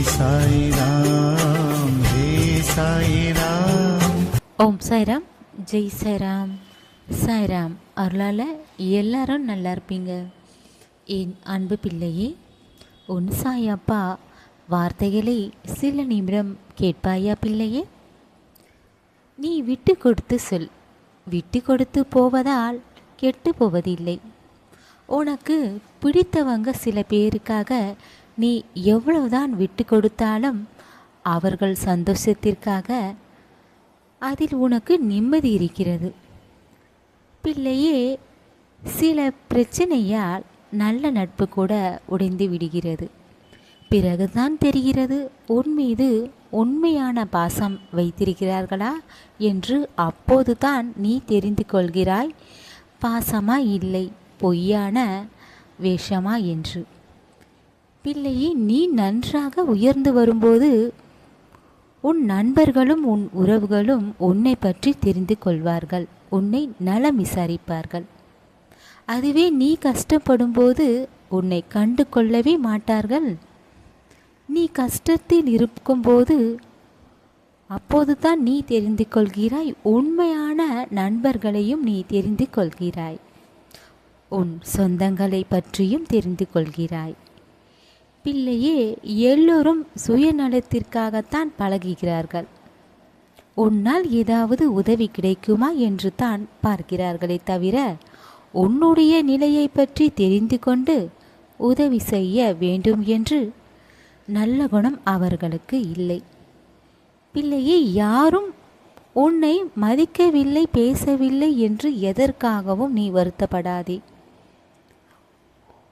சாய்ராம் ஹே சாய்ராம். ஓம் சாய்ராம், ஜெய் சாய்ராம். சாய்ராம் அருளால் எல்லாரும் நல்லா இருப்பீங்க. என் அன்பு பிள்ளையே, உன் சாயப்பா வார்த்தைகளை சில நிமிடம் கேட்பாயா பிள்ளையே? நீ விட்டு கொடுத்து சொல். விட்டு கொடுத்து போவதால் கெட்டு போவதில்லை. உனக்கு பிடித்தவங்க சில பேருக்காக நீ எவ்வளவுதான் விட்டு கொடுத்தாலும் அவர்கள் சந்தோஷத்திற்காக அதில் உனக்கு நிம்மதி இருக்கிறது. பிள்ளையே, சில பிரச்சனையால் நல்ல நட்பு கூட உடைந்து விடுகிறது. பிறகுதான் தெரிகிறது உன் மீது உண்மையான பாசம் வைத்திருக்கிறார்களா என்று. அப்போதுதான் நீ தெரிந்து கொள்கிறாய் பாசமா இல்லை பொய்யான வேஷமா என்று. பிள்ளையே, நீ நன்றாக உயர்ந்து வரும்போது உன் நண்பர்களும் உன் உறவுகளும் உன்னை பற்றி தெரிந்து கொள்வார்கள், உன்னை நலம் விசாரிப்பார்கள். அதுவே நீ கஷ்டப்படும்போது உன்னை கண்டு கொள்ளவே மாட்டார்கள். நீ கஷ்டத்தில் இருக்கும்போது அப்போதுதான் நீ தெரிந்து கொள்கிறாய் உண்மையான நண்பர்களையும் நீ தெரிந்து கொள்கிறாய், உன் சொந்தங்களை பற்றியும் தெரிந்து கொள்கிறாய். பிள்ளையே, எல்லோரும் சுயநலத்திற்காகத்தான் பழகுகிறார்கள். உன்னால் ஏதாவது உதவி கிடைக்குமா என்று தான் பார்க்கிறார்களே தவிர உன்னுடைய நிலையை பற்றி தெரிந்து கொண்டு உதவி செய்ய வேண்டும் என்று நல்ல குணம் அவர்களுக்கு இல்லை. பிள்ளையே, யாரும் உன்னை மதிக்கவில்லை பேசவில்லை என்று எதற்காகவும் நீ வருத்தப்படாதே.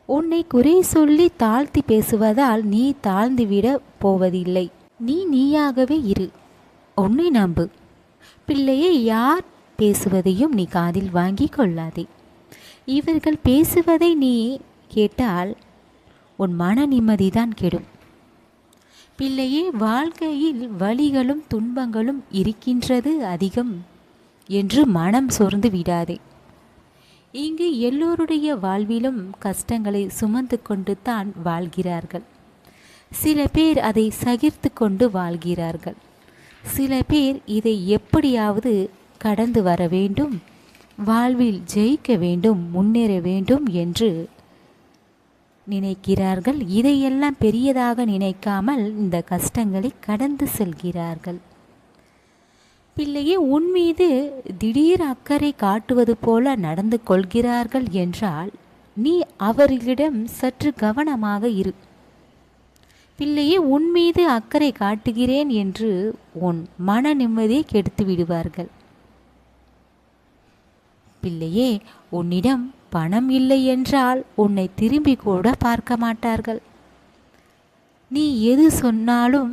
உன்னை குறை சொல்லி தாழ்த்தி பேசுவதால் நீ தாழ்ந்துவிட போவதில்லை. நீ நீயாகவே இரு, உன்னை நம்பு. பிள்ளையே, யார் பேசுவதையும் நீ காதில் வாங்கி கொள்ளாதே. இவர்கள் பேசுவதை நீ கேட்டால் உன் மன நிம்மதிதான் கெடும். பிள்ளையே, வாழ்க்கையில் வலிகளும் துன்பங்களும் இருக்கின்றது அதிகம் என்று மனம் சோர்ந்து விடாதே. இங்கு எல்லோருடைய வாழ்விலும் கஷ்டங்களை சுமந்து கொண்டு தான் வாழ்கிறார்கள். சில பேர் அதை சகிர்த்து கொண்டு வாழ்கிறார்கள். சில பேர் இதை எப்படியாவது கடந்து வர வேண்டும், வாழ்வில் ஜெயிக்க வேண்டும், முன்னேற வேண்டும் என்று நினைக்கிறார்கள். இதையெல்லாம் பெரியதாக நினைக்காமல் இந்த கஷ்டங்களை கடந்து செல்கிறார்கள். பிள்ளையே, உன் மீது திடீர் அக்கறை காட்டுவது போல நடந்து கொள்கிறார்கள் என்றால் நீ அவர்களிடம் சற்று கவனமாக இரு. பிள்ளையே, உன் மீது அக்கறை காட்டுகிறேன் என்று உன் மன நிம்மதியை கெடுத்து விடுவார்கள். பிள்ளையே, உன்னிடம் பணம் இல்லை என்றால் உன்னை திரும்பி கூட பார்க்க மாட்டார்கள். நீ எது சொன்னாலும்,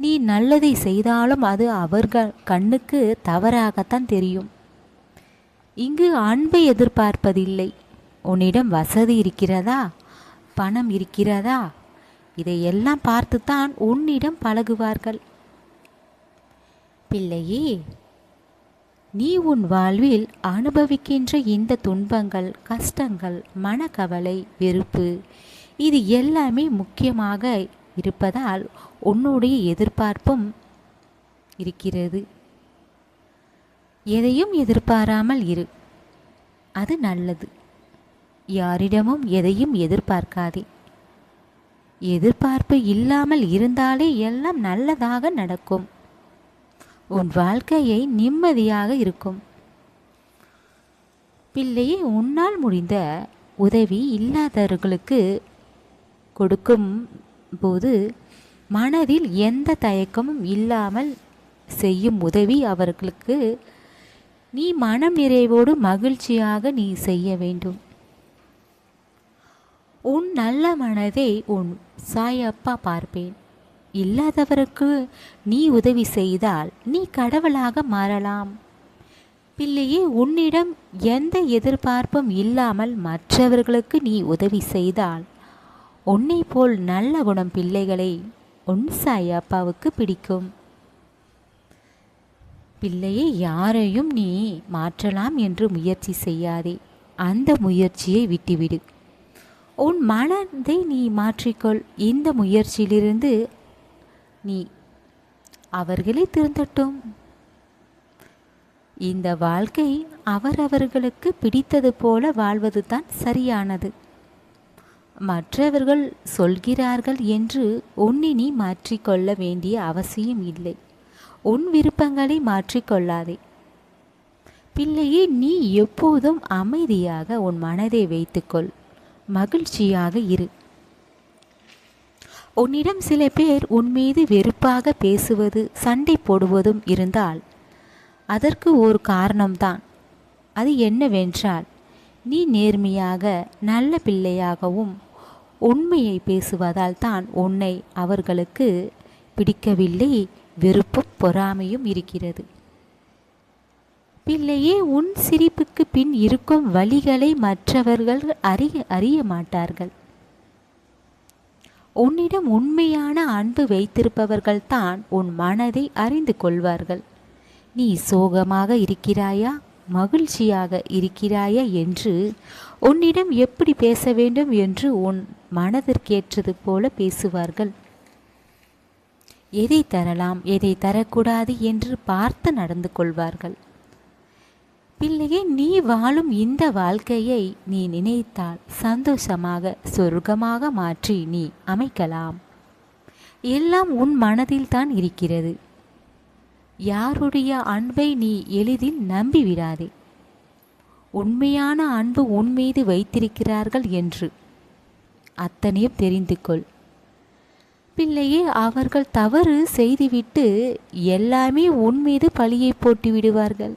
நீ நல்லதை செய்தாலும் அது அவர்கள் கண்ணுக்கு தவறாகத்தான் தெரியும். இங்கு அன்பை எதிர்பார்ப்பதில்லை. உன்னிடம் வசதி இருக்கிறதா, பணம் இருக்கிறதா, இதையெல்லாம் பார்த்துத்தான் உன்னிடம் பழகுவார்கள். பிள்ளையே, நீ உன் வாழ்வில் அனுபவிக்கின்ற இந்த துன்பங்கள், கஷ்டங்கள், மனக்கவலை, வெறுப்பு, இது எல்லாமே முக்கியமாக இருப்பதால் உன்னுடைய எதிர்பார்ப்பும் இருக்கிறது. எதையும் எதிர்பாராமல் இரு, அது நல்லது. யாரிடமும் எதையும் எதிர்பார்க்காதே. எதிர்பார்ப்பு இல்லாமல் இருந்தாலே எல்லாம் நல்லதாக நடக்கும். உன் வாழ்க்கையை நிம்மதியாக இருக்கும். பிள்ளையே, உன்னால் முடிந்த உதவி இல்லாதவர்களுக்கு கொடுக்கும் போது மனதில் எந்த தயக்கமும் இல்லாமல் செய்யும் உதவி அவர்களுக்கு நீ மனம் நிறைவோடு மகிழ்ச்சியாக நீ செய்ய வேண்டும். உன் நல்ல மனதை உன் சாயப்பா பார்ப்பேன். இல்லாதவருக்கு நீ உதவி செய்தால் நீ கடவுளாக மாறலாம். பிள்ளையே, உன்னிடம் எந்த எதிர்பார்ப்பும் இல்லாமல் மற்றவர்களுக்கு நீ உதவி செய்தால் உன்னை போல் நல்ல குணம் பிள்ளைகளை உன் சாயப்பாவுக்கு பிடிக்கும். பிள்ளையை யாரையும் நீ மாற்றலாம் என்று முயற்சி செய்யாதே. அந்த முயற்சியை விட்டுவிடு. உன் மனதை நீ மாற்றிக்கொள். இந்த முயற்சியிலிருந்து நீ அவர்களே திருந்தட்டும். இந்த வாழ்க்கை அவரவர்களுக்கு பிடித்தது போல வாழ்வது தான் சரியானது. மற்றவர்கள் சொல்கிறார்கள் என்று உன்னை நீ மாற்றிக்கொள்ள வேண்டிய அவசியம் இல்லை. உன் விருப்பங்களை மாற்றிக்கொள்ளாதே. பிள்ளையே, நீ எப்போதும் அமைதியாக உன் மனதை வைத்துக்கொள். மகிழ்ச்சியாக இரு. உன்னிடம் சில பேர் உன் மீது வெறுப்பாக பேசுவது, சண்டை போடுவதும் இருந்தால் அதற்கு ஒரு காரணம்தான். அது என்னவென்றால், நீ நேர்மையாக நல்ல பிள்ளையாகவும் உண்மையை பேசுவதால் தான் உன்னை அவர்களுக்கு பிடிக்கவில்லை. வெறுப்பும் பொறாமையும் இருக்கிறது. பிள்ளையே, உன் சிரிப்புக்கு பின் இருக்கும் வழிகளை மற்றவர்கள் அறிய மாட்டார்கள். உன்னிடம் உண்மையான அன்பு வைத்திருப்பவர்கள் தான் உன் மனதை அறிந்து கொள்வார்கள். நீ சோகமாக இருக்கிறாயா, மகிழ்ச்சியாக இருக்கிறாயா என்று உன்னிடம் எப்படி பேச வேண்டும் என்று உன் மனதிற்கேற்றது போல பேசுவார்கள். எதை தரலாம், எதை தரக்கூடாது என்று பார்த்து நடந்து கொள்வார்கள். பிள்ளையே, நீ வாழும் இந்த வாழ்க்கையை நீ நினைத்தால் சந்தோஷமாக சொர்க்கமாக மாற்றி நீ அமைக்கலாம். எல்லாம் உன் மனதில் தான் இருக்கிறது. யாருடைய அன்பை நீ எளிதில் நம்பிவிடாதே. உண்மையான அன்பு உன் மீது வைத்திருக்கிறார்கள் என்று அத்தனையும் தெரிந்து கொள். பிள்ளையே, அவர்கள் தவறு செய்துவிட்டு எல்லாமே உன் மீது பழியை போட்டு விடுவார்கள்.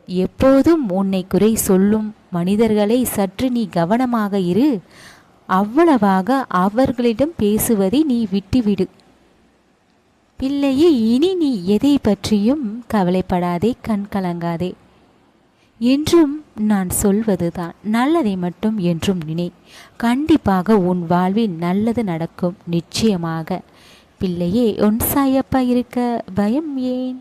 எப்போதும் உன்னை குறை சொல்லும் மனிதர்களை சற்று நீ கவனமாக இரு. அவ்வளவாக அவர்களிடம் பேசுவதை நீ விட்டுவிடு. பிள்ளையே, இனி நீ எதை பற்றியும் கவலைப்படாதே, கண் கலங்காதே. என்றும் நான் சொல்வதுதான், நல்லதை மட்டும் என்றும் நினை. கண்டிப்பாக உன் வாழ்வில் நல்லது நடக்கும், நிச்சயமாக. பிள்ளையே, உன் சாயப்பா இருக்க பயம் ஏன்?